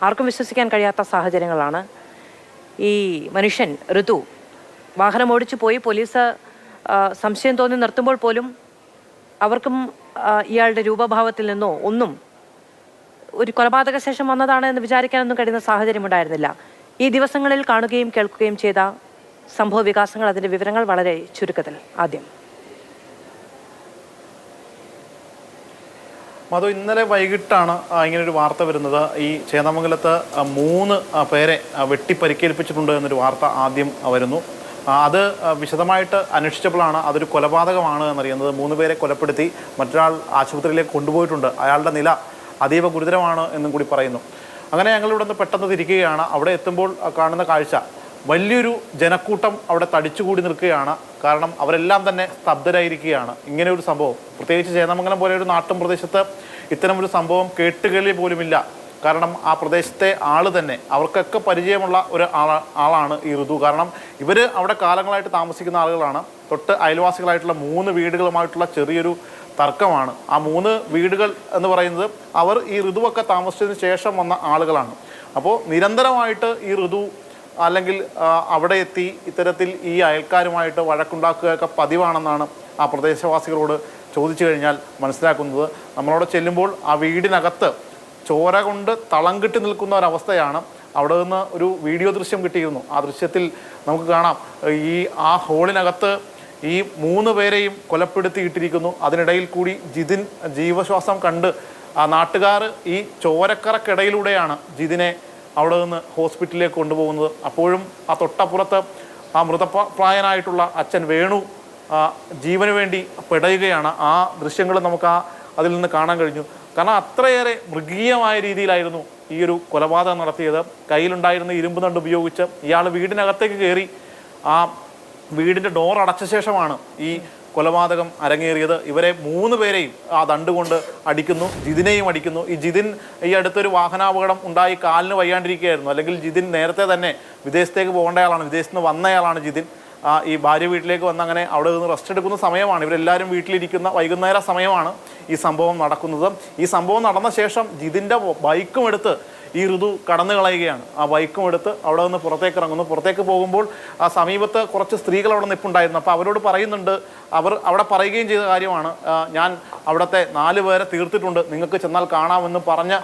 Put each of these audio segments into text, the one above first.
ആർക്കും വിശ്വസിക്കാൻ കഴിയാത്ത സാഹചര്യങ്ങളാണ്. ഈ മനുഷ്യൻ ഋതു വാഹനം ഓടിച്ചു പോയി. പോലീസ് സംശയം തോന്നി നിർത്തുമ്പോൾ പോലും അവർക്കും ഇയാളുടെ രൂപഭാവത്തിൽ നിന്നോ ഒന്നും ഒരു കൊലപാതക ശേഷം വന്നതാണ് എന്ന് വിചാരിക്കാനൊന്നും കഴിയുന്ന സാഹചര്യം ഉണ്ടായിരുന്നില്ല. ഈ ദിവസങ്ങളിൽ കാണുകയും കേൾക്കുകയും ചെയ്ത സംഭവ വികാസങ്ങൾ, അതിൻ്റെ വിവരങ്ങൾ വളരെ ചുരുക്കത്തിൽ. ആദ്യം മധു, ഇന്നലെ വൈകിട്ടാണ് ഇങ്ങനൊരു വാർത്ത വരുന്നത്. ഈ ചേന്ദമംഗലത്ത് 3 പേരെ വെട്ടിപ്പരിക്കേൽപ്പിച്ചിട്ടുണ്ട് എന്നൊരു വാർത്ത ആദ്യം വരുന്നു. അത് വിശദമായിട്ട് അന്വേഷിച്ചപ്പോഴാണ് അതൊരു കൊലപാതകമാണ് എന്നറിയുന്നത്. 3 പേരെ കൊലപ്പെടുത്തി മറ്റൊരാൾ ആശുപത്രിയിലേക്ക് കൊണ്ടുപോയിട്ടുണ്ട്. അയാളുടെ നില അതീവ ഗുരുതരമാണ് എന്നും കൂടി പറയുന്നു. അങ്ങനെ ഞങ്ങളിവിടെ നിന്ന് പെട്ടെന്ന് തിരിക്കുകയാണ്. അവിടെ എത്തുമ്പോൾ കാണുന്ന കാഴ്ച, വലിയൊരു ജനക്കൂട്ടം അവിടെ തടിച്ചുകൂടി നിൽക്കുകയാണ്. കാരണം അവരെല്ലാം തന്നെ സ്തബ്ധരായിരിക്കുകയാണ്. ഇങ്ങനെ ഒരു സംഭവം, പ്രത്യേകിച്ച് ചേന്ദമംഗലം പോലെ ഒരു നാട്ടും പ്രദേശത്ത് ഇത്തരമൊരു സംഭവം കേട്ടുകേൾവി പോലുമില്ല. കാരണം ആ പ്രദേശത്തെ ആൾ തന്നെ, അവർക്കൊക്കെ പരിചയമുള്ള ഒരു ആളാണ് ഈ ഋതു. കാരണം ഇവർ അവിടെ കാലങ്ങളായിട്ട് താമസിക്കുന്ന ആളുകളാണ്. തൊട്ട് അയൽവാസികളായിട്ടുള്ള 3 വീടുകളുമായിട്ടുള്ള ചെറിയൊരു തർക്കമാണ്. ആ 3 വീടുകൾ എന്ന് പറയുന്നത് അവർ ഈ ഋതുവൊക്കെ താമസിച്ചതിന് ശേഷം വന്ന ആളുകളാണ്. അപ്പോൾ നിരന്തരമായിട്ട് ഈ ഋതു അല്ലെങ്കിൽ അവിടെ എത്തി ഇത്തരത്തിൽ ഈ അയൽക്കാരുമായിട്ട് വഴക്കുണ്ടാക്കുകയൊക്കെ പതിവാണെന്നാണ് ആ പ്രദേശവാസികളോട് ചോദിച്ചു കഴിഞ്ഞാൽ മനസ്സിലാക്കുന്നത്. നമ്മളവിടെ ചെല്ലുമ്പോൾ ആ വീടിനകത്ത് ചോര കൊണ്ട് തളം കെട്ടി നിൽക്കുന്ന ഒരവസ്ഥയാണ്. അവിടെ നിന്ന് ഒരു വീഡിയോ ദൃശ്യം കിട്ടിയിരുന്നു. ആ ദൃശ്യത്തിൽ നമുക്ക് കാണാം ആ ഹോളിനകത്ത് ഈ 3 പേരെയും കൊലപ്പെടുത്തിയിട്ടിരിക്കുന്നു. അതിനിടയിൽ കൂടി ജിതിൻ ജീവശ്വാസം കണ്ട് ആ നാട്ടുകാർ ഈ ചോരക്കറക്കിടയിലൂടെയാണ് ജിതിനെ അവിടെ നിന്ന് ഹോസ്പിറ്റലിലേക്ക് കൊണ്ടുപോകുന്നത്. അപ്പോഴും ആ തൊട്ടപ്പുറത്ത് ആ മൃതപ്രായനായിട്ടുള്ള അച്ഛൻ വേണു ജീവന് വേണ്ടി പെടയുകയാണ്. ആ ദൃശ്യങ്ങൾ നമുക്ക് അതിൽ നിന്ന് കാണാൻ കഴിഞ്ഞു. കാരണം അത്രയേറെ മൃഗീയമായ രീതിയിലായിരുന്നു ഈ ഒരു കൊലപാതകം നടത്തിയത്. കയ്യിലുണ്ടായിരുന്ന ഇരുമ്പ് ദണ്ട് ഉപയോഗിച്ച് ഇയാൾ വീടിനകത്തേക്ക് കയറി ആ വീടിൻ്റെ ഡോർ അടച്ച ശേഷമാണ് ഈ കൊലപാതകം അരങ്ങേറിയത്. ഇവരെ 3 പേരെയും ആ ദണ്ട് കൊണ്ട് അടിക്കുന്നു, ജിതിനെയും അടിക്കുന്നു. ഈ ജിതിൻ ഈ അടുത്തൊരു വാഹനാപകടം ഉണ്ടായി കാലിന് വയ്യാണ്ടിരിക്കുകയായിരുന്നു. അല്ലെങ്കിൽ ജിതിൻ നേരത്തെ തന്നെ വിദേശത്തേക്ക് പോകേണ്ടയാളാണ്, വിദേശത്ത് നിന്ന് വന്നയാളാണ് ജിതിൻ. ഈ ഭാര്യ വീട്ടിലേക്ക് വന്ന് അങ്ങനെ അവിടെ നിന്ന് റെസ്റ്റ് എടുക്കുന്ന സമയമാണ്, ഇവരെല്ലാവരും വീട്ടിലിരിക്കുന്ന വൈകുന്നേര സമയമാണ് ഈ സംഭവം നടക്കുന്നത്. ഈ സംഭവം നടന്ന ശേഷം ജിതിൻ്റെ ബൈക്കും എടുത്ത് ഈ ഋതു കടന്നു കളയുകയാണ്. ആ ബൈക്കും എടുത്ത് അവിടെ നിന്ന് പുറത്തേക്ക് ഇറങ്ങുന്നു. പുറത്തേക്ക് പോകുമ്പോൾ ആ സമീപത്ത് കുറച്ച് സ്ത്രീകൾ അവിടെ നിൽപ്പുണ്ടായിരുന്നു. അപ്പോൾ അവരോട് പറയുന്നുണ്ട്, അവർ അവിടെ പറയുകയും ചെയ്ത കാര്യമാണ്, ഞാൻ അവിടുത്തെ 4 പേരെ തീർത്തിട്ടുണ്ട്, നിങ്ങൾക്ക് ചെന്നാൽ കാണാമെന്ന് പറഞ്ഞ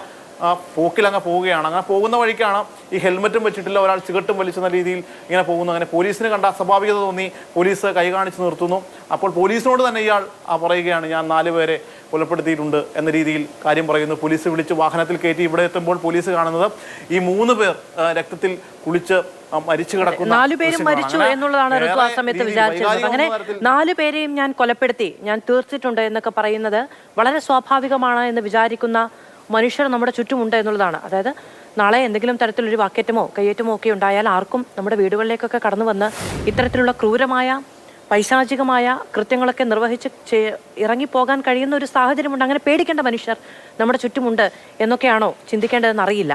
പോക്കിലങ്ങ് പോവുകയാണ്. അങ്ങനെ പോകുന്ന വഴിക്കാണ് ഈ ഹെൽമെറ്റും വെച്ചിട്ടില്ല ഒരാൾ സിഗരറ്റും വലിച്ചെന്ന രീതിയിൽ ഇങ്ങനെ പോകുന്നു. അങ്ങനെ പോലീസിന് കണ്ട അസ്വാഭാവികത തോന്നി പോലീസ് കൈ കാണിച്ച് നിർത്തുന്നു. അപ്പോൾ പോലീസിനോട് തന്നെ ഇയാൾ പറയുകയാണ്, ഞാൻ 4 പേരെ കൊലപ്പെടുത്തിയിട്ടുണ്ട് എന്ന രീതിയിൽ കാര്യം പറയുന്നു. പോലീസ് വിളിച്ച് വാഹനത്തിൽ കയറ്റി ഇവിടെ എത്തുമ്പോൾ പോലീസ് കാണുന്നത് ഈ 3 പേർ രക്തത്തിൽ കുളിച്ച് മരിച്ചു കിടക്കുന്ന 4 പേരും മരിച്ചു എന്നുള്ളതാണ് ഋതു ആ സമയത്ത് വിചാരിച്ചത്. അങ്ങനെ 4 പേരെയും ഞാൻ കൊലപ്പെടുത്തി, ഞാൻ തീർത്തിട്ടുണ്ട് എന്നൊക്കെ പറയുന്നത് വളരെ സ്വാഭാവികമാണ് എന്ന് വിചാരിക്കുന്ന മനുഷ്യർ നമ്മുടെ ചുറ്റുമുണ്ട് എന്നുള്ളതാണ്. അതായത് നാളെ എന്തെങ്കിലും തരത്തിലൊരു വാക്കേറ്റമോ കയ്യേറ്റമോ ഒക്കെ ഉണ്ടായാൽ ആർക്കും നമ്മുടെ വീടുകളിലേക്കൊക്കെ കടന്നു വന്ന് ഇത്തരത്തിലുള്ള ക്രൂരമായ പൈശാചികമായ കൃത്യങ്ങളൊക്കെ നിർവഹിച്ച് ഇറങ്ങിപ്പോകാൻ കഴിയുന്ന ഒരു സാഹചര്യമുണ്ട്. അങ്ങനെ പേടിക്കേണ്ട മനുഷ്യർ നമ്മുടെ ചുറ്റുമുണ്ട് എന്നൊക്കെയാണോ ചിന്തിക്കേണ്ടതെന്ന് അറിയില്ല.